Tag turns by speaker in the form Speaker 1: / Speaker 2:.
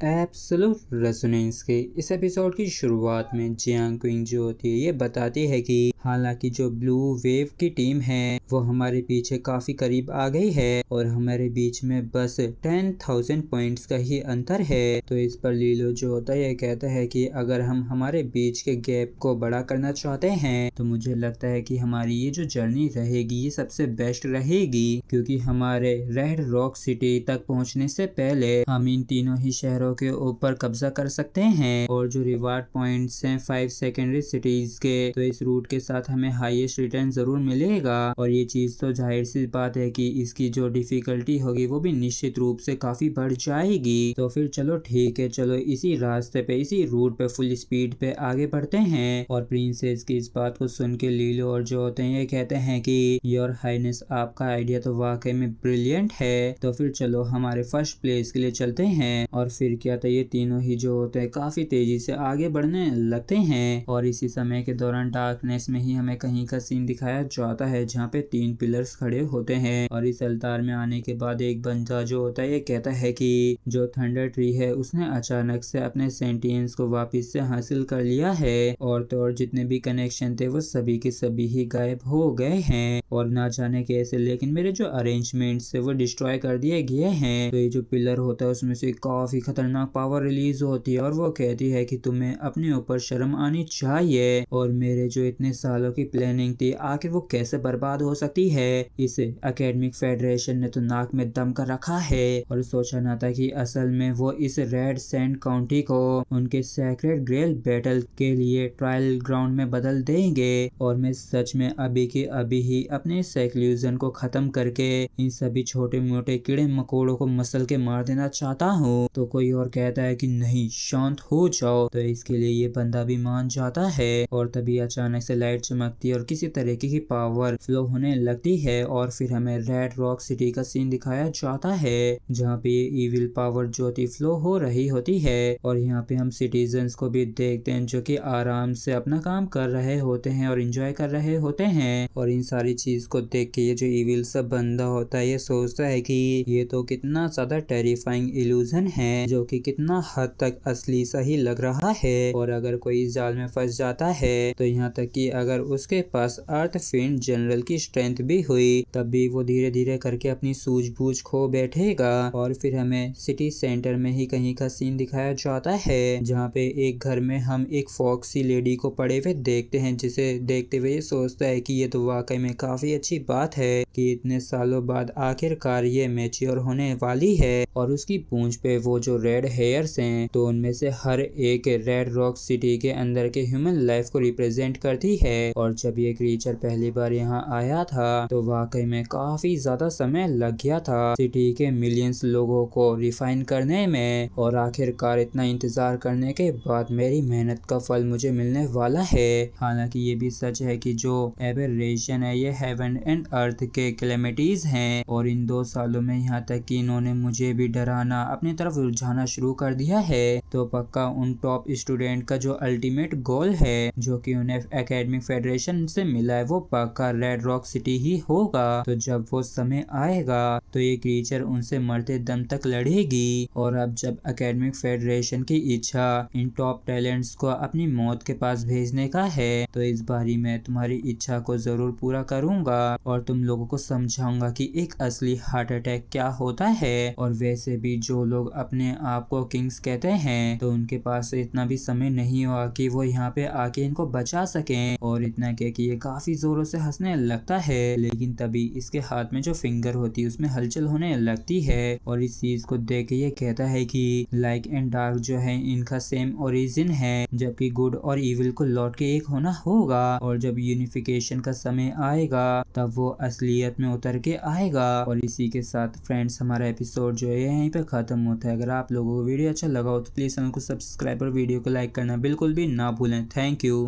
Speaker 1: Absolute resonance के इस episode की शुरुआत में जियांग क्विंग जो होती है ये बताती है कि हालांकि जो ब्लू वेव की टीम है वो हमारे पीछे काफी करीब आ गई है और हमारे बीच में बस 10,000 पॉइंट्स का ही अंतर है। तो इस पर लीलो जो होता है ये कहता है कि अगर हम हमारे बीच के गैप को बड़ा करना चाहते हैं तो मुझे लगता है कि हमारी ये जो जर्नी रहेगी ये सबसे बेस्ट रहेगी, क्योंकि हमारे रेड रॉक सिटी तक पहुंचने से पहले हम इन तीनों ही शहरों के ऊपर कब्जा कर सकते हैं और जो रिवार्ड पॉइंट्स हैं 5 सेकेंडरी सिटीज के, तो इस रूट के साथ हमें हाईएस्ट रिटर्न जरूर मिलेगा। और ये चीज तो जाहिर सी बात है कि इसकी जो डिफिकल्टी होगी वो भी निश्चित रूप से काफी बढ़ जाएगी। तो फिर चलो ठीक है, चलो इसी रास्ते पे इसी रूट पे फुल स्पीड पे आगे बढ़ते हैं। और प्रिंसेस की इस बात को सुन के लीलो और जो होते हैं ये कहते हैं कि योर हाइनेस आपका आइडिया तो वाकई में ब्रिलियंट है, तो फिर चलो हमारे फर्स्ट प्लेस के लिए चलते हैं। और फिर क्या था, ये तीनों ही जो होते हैं काफी तेजी से आगे बढ़ने लगते हैं। और इसी समय के दौरान डार्कनेस में ही हमें कहीं का सीन दिखाया जाता है जहाँ पे 3 पिलर्स खड़े होते हैं। और इस अल्तार में आने के बाद एक बंदा जो होता है ये कहता है कि जो थंडर ट्री है उसने अचानक से अपने सेंटियंस को वापस से हासिल कर लिया है और तो और जितने भी कनेक्शन थे वो सभी के सभी ही गायब हो गए हैं और ना जाने कैसे, लेकिन मेरे जो अरेंजमेंट्स थे वो डिस्ट्रॉय कर दिए गए हैं। तो ये जो पिलर होता है उसमें से काफी खतरनाक पावर रिलीज होती है और वो कहती है कि तुम्हें अपने ऊपर शर्म आनी चाहिए और मेरे जो इतने सालों की प्लानिंग थी आखिर वो कैसे बर्बाद हो सकती है। इस एकेडमिक फेडरेशन ने तो नाक में दम कर रखा है और सोचा ना था कि असल में वो इस रेड सैंड काउंटी को उनके सेक्रेट ग्रेल बैटल के लिए ट्रायल ग्राउंड में बदल देंगे। और मैं सच में अभी के अभी ही अपने सेक्लूजन को खत्म करके इन सभी छोटे मोटे कीड़े मकोड़ों को मसल के मार देना चाहता हूँ। तो कोई और कहता है कि नहीं शांत हो जाओ। तो इसके लिए ये बंदा भी मान जाता है और तभी अचानक से लाइट चमकती है और किसी तरीके की पावर फ्लो होने लगती है और फिर हमें रेड रॉक सिटी का सीन दिखाया जाता है जहाँ पे ये इविल पावर ज्योति फ्लो हो रही होती है। और यहाँ पे हम सिटीजन्स को भी देखते हैं जो कि आराम से अपना काम कर रहे होते हैं और एंजॉय कर रहे होते हैं। और इन सारी चीज को देख के ये जो इविल सा बंदा होता है ये सोचता है कि ये तो कितना ज्यादा टेरिफाइंग इल्यूजन है जो कि कितना हद तक असली सा ही लग रहा है। और अगर कोई इस जाल में फंस जाता है तो यहाँ तक कि अगर उसके पास अर्थ फिंड जनरल की स्ट्रेंथ भी हुई तब भी वो धीरे धीरे करके अपनी सूझबूझ खो बैठेगा। और फिर हमें सिटी सेंटर में ही कहीं का सीन दिखाया जाता है जहाँ पे एक घर में हम एक फॉक्सी लेडी को पड़े हुए देखते हैं, जिसे देखते हुए ये सोचता है कि ये तो वाकई में काफी अच्छी बात है कि इतने सालों बाद आखिरकार ये मैच्योर होने वाली है। और उसकी पूंछ पे वो जो रेड हेयर्स हैं तो उनमें से हर एक रेड रॉक सिटी के अंदर के ह्यूमन लाइफ को रिप्रेजेंट करती है। और जब ये क्रीचर पहली बार यहाँ आया था तो वाकई में काफी ज्यादा समय लग गया था सिटी के मिलियंस लोगों को रिफाइन करने में। और आखिरकार इतना इंतजार करने के बाद मेरी मेहनत का फल मुझे मिलने वाला है। हालांकि ये भी सच है कि जो एबररेशन है ये हेवन एंड अर्थ के कैलेमिटीज हैं और इन 2 सालों में यहाँ तक कि इन्होंने मुझे भी डराना अपनी तरफ रुझाना शुरू कर दिया है। तो पक्का उन टॉप स्टूडेंट का जो अल्टीमेट गोल है जो कि उन्हें एकेडमिक फेडरेशन से मिला है वो पक्का रेड रॉक सिटी ही होगा। तो जब वो समय आएगा तो ये क्रीचर उनसे मरते दम तक लड़ेगी। और अब जब एकेडमिक फेडरेशन की इच्छा इन टॉप टैलेंट्स को अपनी मौत के पास भेजने का है तो इस बारी मैं तुम्हारी इच्छा को जरूर पूरा करूंगा और तुम लोगों को समझाऊंगा कि एक असली हार्ट अटैक क्या होता है। और वैसे भी जो लोग अपने आप को किंग्स कहते हैं तो उनके पास इतना भी समय नहीं हुआ कि वो यहाँ पे आके इनको बचा सकें। और इतना कह कि ये काफी जोरों से हंसने लगता है, लेकिन तभी इसके हाथ में जो फिंगर होती है उसमें हलचल होने लगती है। और इस चीज को देख के ये कहता है कि लाइट एंड डार्क जो है इनका सेम ओरिजिन है, जबकि गुड और इविल को लौट के एक होना होगा। और जब यूनिफिकेशन का समय आएगा तब वो असलियत में उतर के आएगा। और इसी के साथ फ्रेंड्स हमारा एपिसोड जो है यहीं पे खत्म होता है। अगर आप लोगों को वीडियो अच्छा लगा हो तो प्लीज चैनल को सब्सक्राइब और वीडियो को लाइक करना बिल्कुल भी ना भूलें। Thank you.